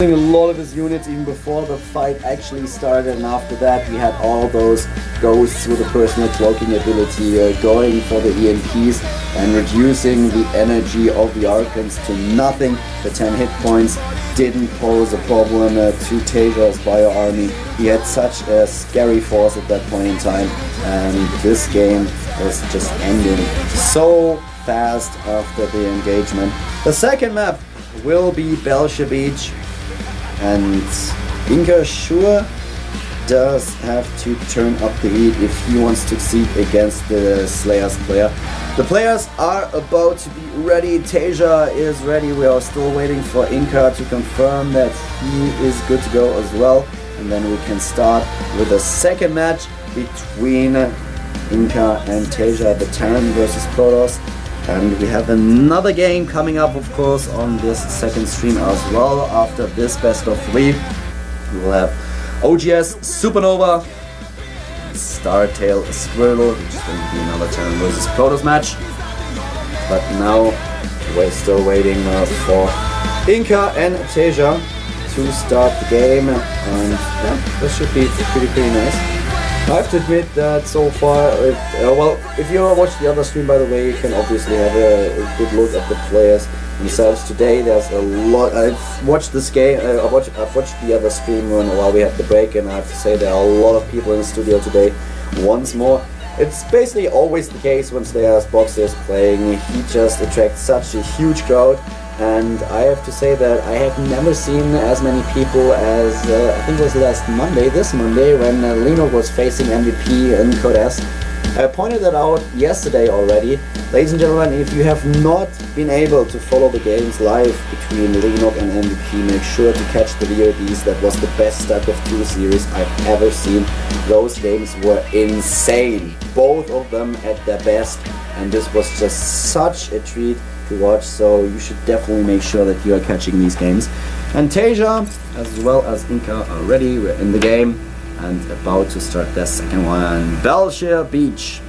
A lot of his units even before the fight actually started, and after that we had all those ghosts with a personal cloaking ability going for the EMPs and reducing the energy of the Archons to nothing. The 10 hit points didn't pose a problem to TaeJa's bio army. He had such a scary force at that point in time, and this game was just ending so fast after the engagement. The second map will be Belcher Beach. And Inca sure does have to turn up the heat if he wants to succeed against the Slayers player. The players are about to be ready. TaeJa is ready. We are still waiting for Inca to confirm that he is good to go as well. And then we can start with the second match between Inca and TaeJa, the Terran versus Protoss. And we have another game coming up, of course, on this second stream as well. After this best of 3, we will have OGS Supernova, Startail Squirtle, which is going to be another Terran versus Protoss match. But now we're still waiting for Inca and TaeJa to start the game, and yeah, this should be pretty nice. I have to admit that so far, well, if you watch the other stream, by the way, you can obviously have a good look at the players themselves. Today there's a lot. I've watched this game, I've watched the other stream while we had the break, and I have to say there are a lot of people in the studio today once more. It's basically always the case when Slayer's Box is playing. He just attracts such a huge crowd. And I have to say that I have never seen as many people as, I think it was this Monday, when Lino was facing MVP in Code S. I pointed that out yesterday already. Ladies and gentlemen, if you have not been able to follow the games live between Lino and MVP, make sure to catch the VODs. That was the best Stack of 2 series I've ever seen. Those games were insane, both of them at their best, and this was just such a treat to watch, so you should definitely make sure that you are catching these games. And TaeJa as well as Inca are ready. We're in the game and about to start the second one. Belcher Beach,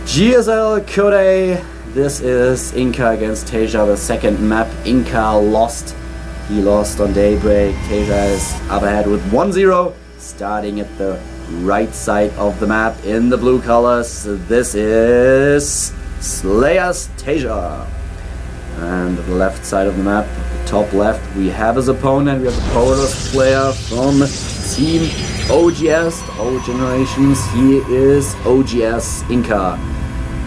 GSL Code A. This is Inca against TaeJa, the second map. Inca lost. He lost on Daybreak. TaeJa is up ahead with 1-0, starting at the right side of the map in the blue colors. This is Slayer's TaeJa. And at the left side of the map, the top left, we have his opponent. We have the Protoss player from Team OGS, Old Generations. He is OGS Inca.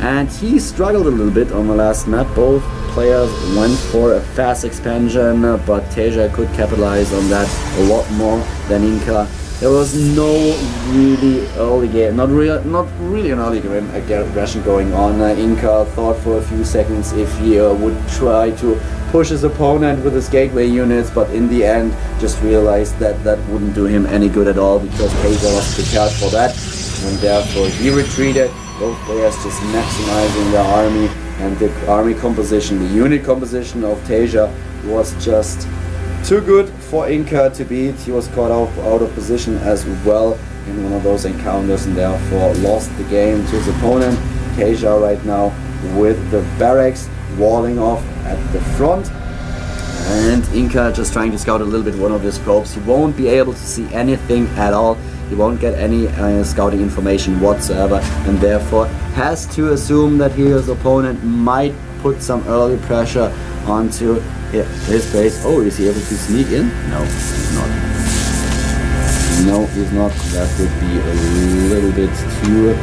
And he struggled a little bit on the last map. Both players went for a fast expansion, but TaeJa could capitalize on that a lot more than Inca. There was no really early game, not really an early game aggression going on. Inca thought for a few seconds if he would try to push his opponent with his gateway units, but in the end just realized that that wouldn't do him any good at all, because TaeJa was prepared for that, and therefore he retreated. Both players just maximizing their army, and the army composition, the unit composition of TaeJa was just too good for Inca to beat. He was caught out of position as well in one of those encounters, and therefore lost the game to his opponent. TaeJa right now with the barracks walling off at the front, and Inca just trying to scout a little bit one of his probes. He won't be able to see anything at all. He won't get any scouting information whatsoever, and therefore has to assume that his opponent might put some early pressure onto his base. Oh, is he able to sneak in? No, he's not. No, he's not. That would be a little bit too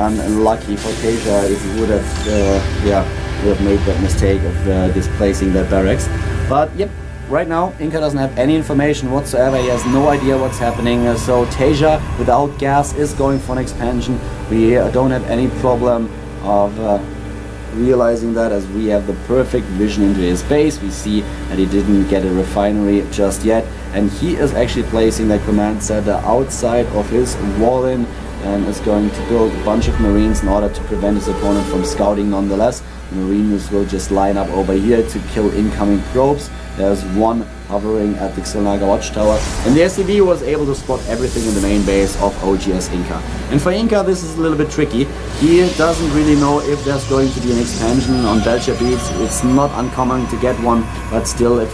unlucky for TaeJa if he would have made that mistake of displacing that barracks. But yep, right now Inca doesn't have any information whatsoever. He has no idea what's happening. So TaeJa without gas is going for an expansion. We don't have any problem of realizing that, as we have the perfect vision into his base. We see that he didn't get a refinery just yet, and he is actually placing that command center outside of his wall-in and is going to build a bunch of marines in order to prevent his opponent from scouting nonetheless. The marines will just line up over here to kill incoming probes. There's one hovering at the Xilnaga watchtower, and the SCV was able to spot everything in the main base of OGS Inca. And for Inca, this is a little bit tricky. He doesn't really know if there's going to be an expansion on Belcher beats. It's not uncommon to get one, but still, if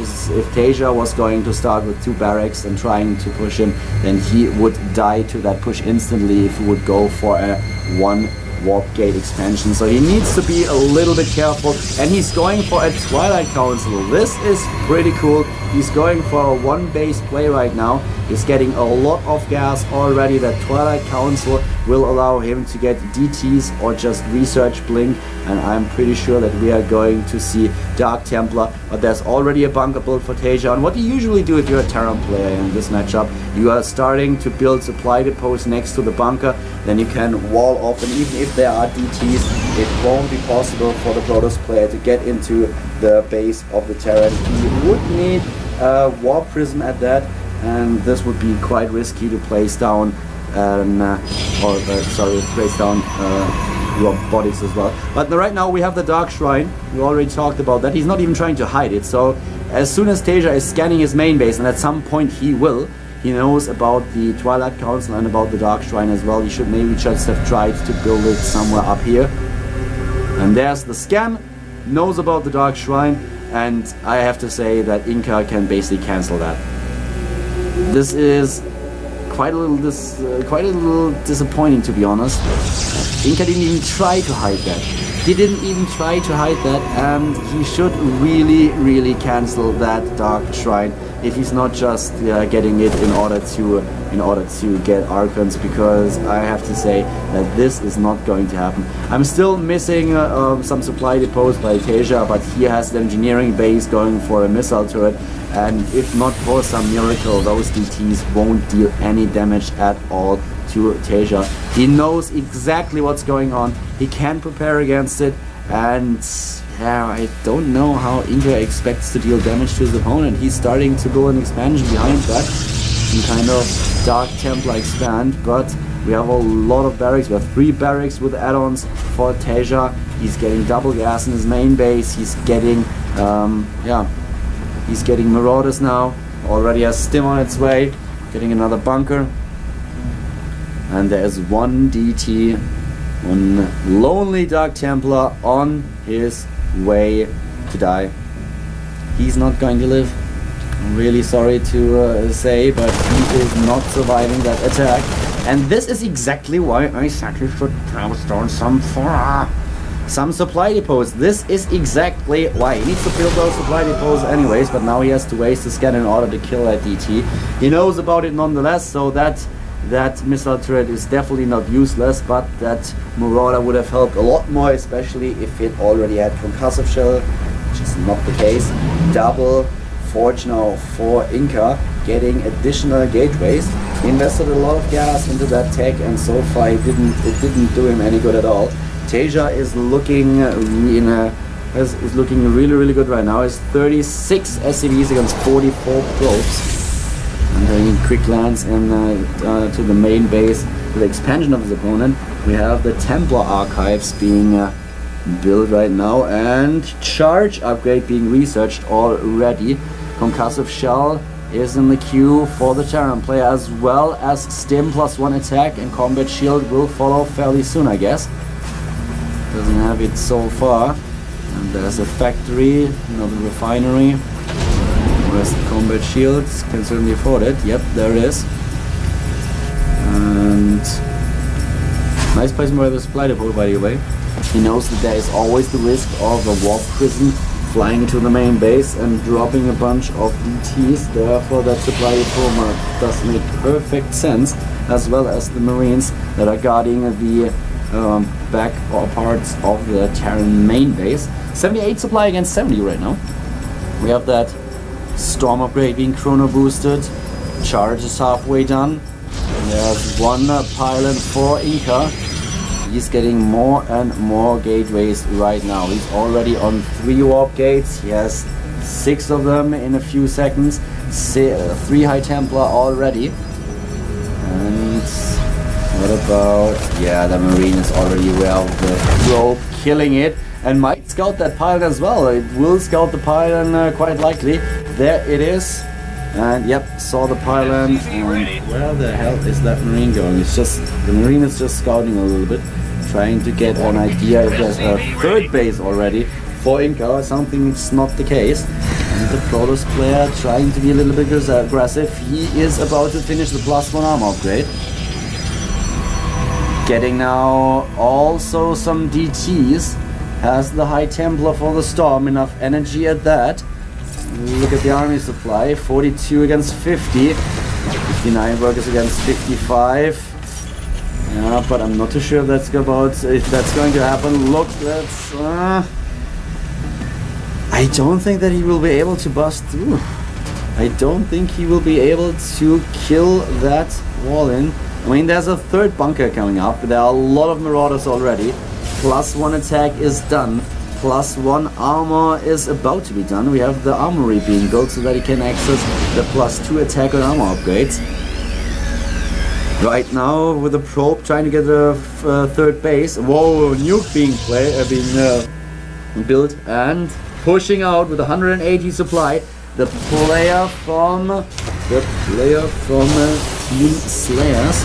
TaeJa was going to start with 2 barracks and trying to push him, then he would die to that push instantly if he would go for a 1 warp gate expansion. So he needs to be a little bit careful, and he's going for a Twilight Council. This is pretty cool. He's going for a 1 base play right now. He's getting a lot of gas already. That Twilight Council will allow him to get DTs or just research blink, and I'm pretty sure that we are going to see Dark Templar, but there's already a bunker built for TaeJa. And what do you usually do if you're a Terran player in this matchup? You are starting to build supply depots next to the bunker, then you can wall off, and even if there are DTs, it won't be possible for the Protoss player to get into the base of the Terran. He would need a warp prism at that, and this would be quite risky to place down place down robotics as well. But right now we have the Dark Shrine. We already talked about that. He's not even trying to hide it. So as soon as TaeJa is scanning his main base, and at some point he knows about the Twilight Council and about the Dark Shrine as well. He should maybe just have tried to build it somewhere up here. And there's the scan. Knows about the Dark Shrine, and I have to say that Inca can basically cancel that. This is quite a little disappointing, to be honest. Inca didn't even try to hide that. He didn't even try to hide that, and he should really cancel that Dark Shrine if he's not just getting it in order to get Archons, because I have to say that this is not going to happen. I'm still missing some supply depots by TaeJa, but he has the engineering base going for a missile turret, and if not for some miracle, those DTs won't deal any damage at all to TaeJa. He knows exactly what's going on. He can prepare against it, and yeah, I don't know how Inca expects to deal damage to his opponent. He's starting to build an expansion behind that, some kind of Dark Templar expand, but we have a lot of barracks. We have 3 barracks with add-ons for TaeJa. He's getting double gas in his main base. He's getting he's getting Marauders now. Already has Stim on its way, getting another bunker. And there is 1 DT, 1 lonely Dark Templar on his way to die. He's not going to live. I'm really sorry to say, but he is not surviving that attack. And this is exactly why I actually should power down some supply depots. This is exactly why. He needs to build those supply depots anyways, but now he has to waste the scan in order to kill that DT. He knows about it nonetheless, so that missile turret is definitely not useless, but that Marauder would have helped a lot more, especially if it already had concussive shell, which is not the case. Double forge now for Inca, getting additional gateways. He invested a lot of gas into that tech, and so far it didn't do him any good at all. TaeJa is looking really good right now. It's 36 SCVs against 44 probes. And taking quick glance to the main base with the expansion of his opponent. We have the Templar archives being built right now, and charge upgrade being researched already. Concussive shell is in the queue for the Terran player, as well as Stim +1 attack, and combat shield will follow fairly soon, I guess. Doesn't have it so far. And there's a factory, another refinery. Whereas the combat shields can certainly afford it. Yep, there it is. And nice placement by the supply depot, by the way. He knows that there is always the risk of a warp prison flying into the main base and dropping a bunch of DTs. Therefore, that supply depot does make perfect sense, as well as the Marines that are guarding the back or parts of the Terran main base. 78 supply against 70 right now. We have that Storm upgrade being chrono boosted. Charge is halfway done. And there's 1 pylon for Inca. He's getting more and more gateways right now. He's already on 3 warp gates. He has 6 of them in a few seconds. 3 High Templar already. And what about... yeah, the Marine is already aware of the probe, killing it. And might scout that pylon as well. It will scout the pylon quite likely. there it is. And yep, saw the pylon. And where the hell is that Marine going? It's just, the Marine is just scouting a little bit, trying to get an idea if there's a third base already for Inca. Something's not the case. And the Protoss player trying to be a little bit aggressive. He is about to finish the +1 armor upgrade. Getting now also some DTs. Has the High Templar for the Storm, enough energy at that. Look at the army supply, 42 against 50. 59 workers against 55. Yeah, but I'm not too sure if that's going to happen. Look, that's... I don't think that he will be able to bust through. I don't think he will be able to kill that wall in. I mean, there's a third bunker coming up. There are a lot of Marauders already. +1 attack is done. +1 armor is about to be done. We have the armory being built so that he can access the +2 attack and armor upgrades. Right now, with the probe trying to get a third base. Whoa, nuke being built and pushing out with 180 supply. The player from Team Slayers.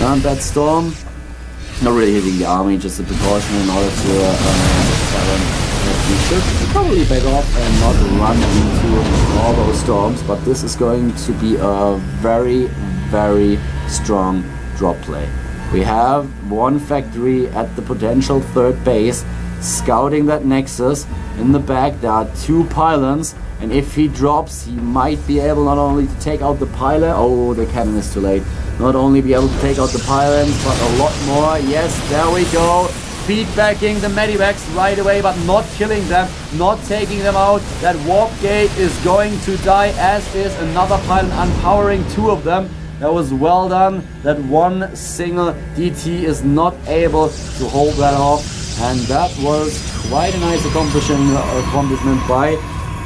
And that Storm, not really hitting the army, just a precaution in order to he should probably back off and not run into all those storms, but this is going to be a very, very strong drop play. We have one factory at the potential third base, scouting that Nexus. In the back there are 2 pylons, and if he drops, he might be able not only to take out the pylon, oh, the cannon is too late, not only be able to take out the pylons, but a lot more. Yes, there we go. Feedbacking the medivacs right away, but not killing them, not taking them out. That warp gate is going to die, as is another pylon, unpowering 2 of them. That was well done. That one single DT is not able to hold that off, and that was quite a nice accomplishment by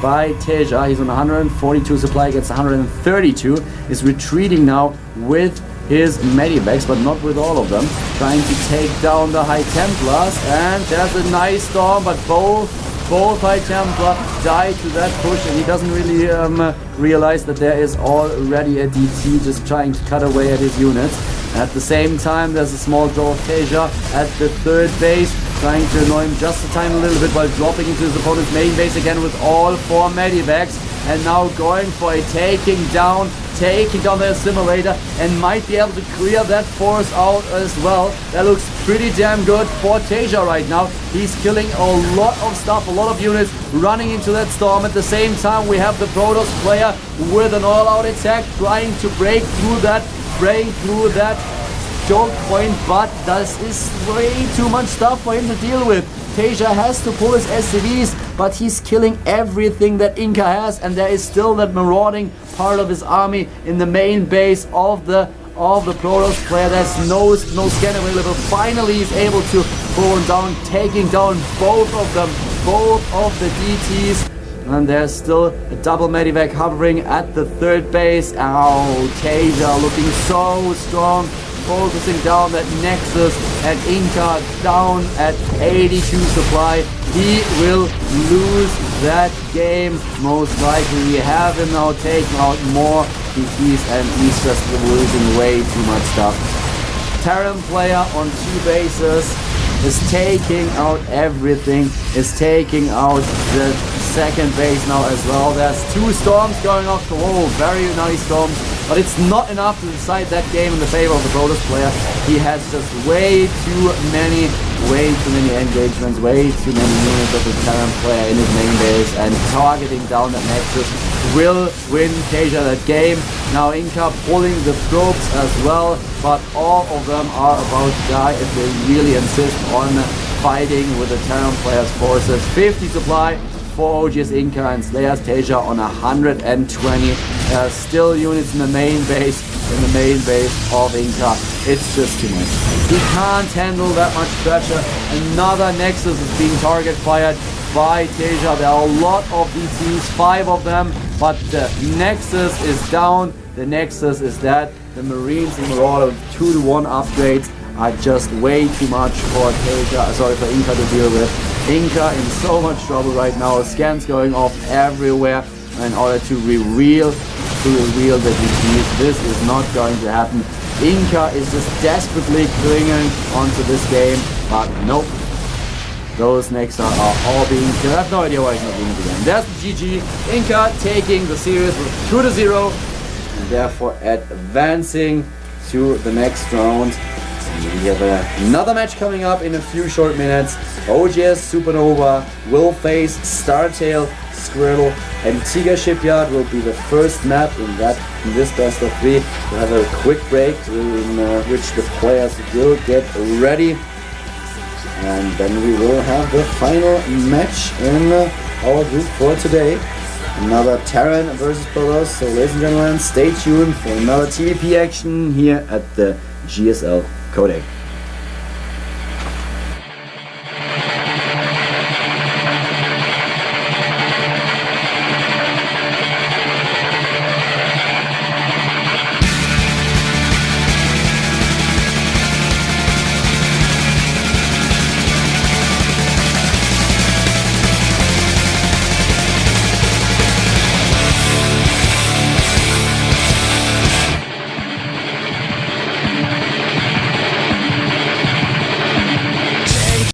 TaeJa. He's on 142 supply against 132. Is retreating now with his medivacs, but not with all of them. Trying to take down the High Templars, and there's a nice storm, but both High Templar die to that push, and he doesn't really realize that there is already a DT just trying to cut away at his units. At the same time, there's a small draw of TaeJa at the third base, trying to annoy him just a tiny little bit while dropping into his opponent's main base again with all 4 medivacs, and now going for a taking down the assimilator, and might be able to clear that force out as well. That looks pretty damn good for TaeJa right now. He's killing a lot of stuff, a lot of units running into that storm. At the same time, we have the Protoss player with an all-out attack, trying to break through that choke point, but this is way too much stuff for him to deal with. TaeJa has to pull his SCVs, but he's killing everything that Inca has, and there is still that marauding part of his army in the main base of the Protoss player. There's no scan available. Finally, he's able to pull them down, taking down both of them, both of the DTs. And there's still a double medivac hovering at the third base. Oh, TaeJa looking so strong, focusing down that Nexus, and Inca down at 82 supply. He will lose that game most likely. We have him now taking out more DTs, and he's just losing way too much stuff. Terran player on 2 bases is taking out everything, is taking out the second base now as well. There's 2 storms going off the wall, very nice storms, but it's not enough to decide that game in the favor of the Protoss player. He has just way too many engagements, way too many units of the Terran player in his main base, and targeting down that Nexus will win TaeJa that game. Now Inca pulling the probes as well, but all of them are about to die if they really insist on fighting with the Terran player's forces. 50 supply for OGS Inca and Slayers. TaeJa on 120. Still units in the main base, of Inca. It's just too much. He can't handle that much pressure. Another Nexus is being target fired by TaeJa. There are a lot of DTs, 5 of them, but the Nexus is down. The Nexus is dead. The Marines and Marauder 2-to-1 upgrades are just way too much for Inca to deal with. Inca in so much trouble right now. Scans going off everywhere. in order to reveal the GG. This is not going to happen. Inca is just desperately clinging onto this game, but nope. Those Nexa are all being killed. I have no idea why he's not winning the game. There's the GG. Inca taking the series with 2-0 and therefore advancing to the next round. We have another match coming up in a few short minutes. OGS Supernova will face Startail, Squirtle, and TaeJa Shipyard will be the first map in this best of 3. We'll have a quick break in which the players will get ready. And then we will have the final match in our group for today. Another Terran versus Protoss. So ladies and gentlemen, stay tuned for another TVP action here at the GSL Codec.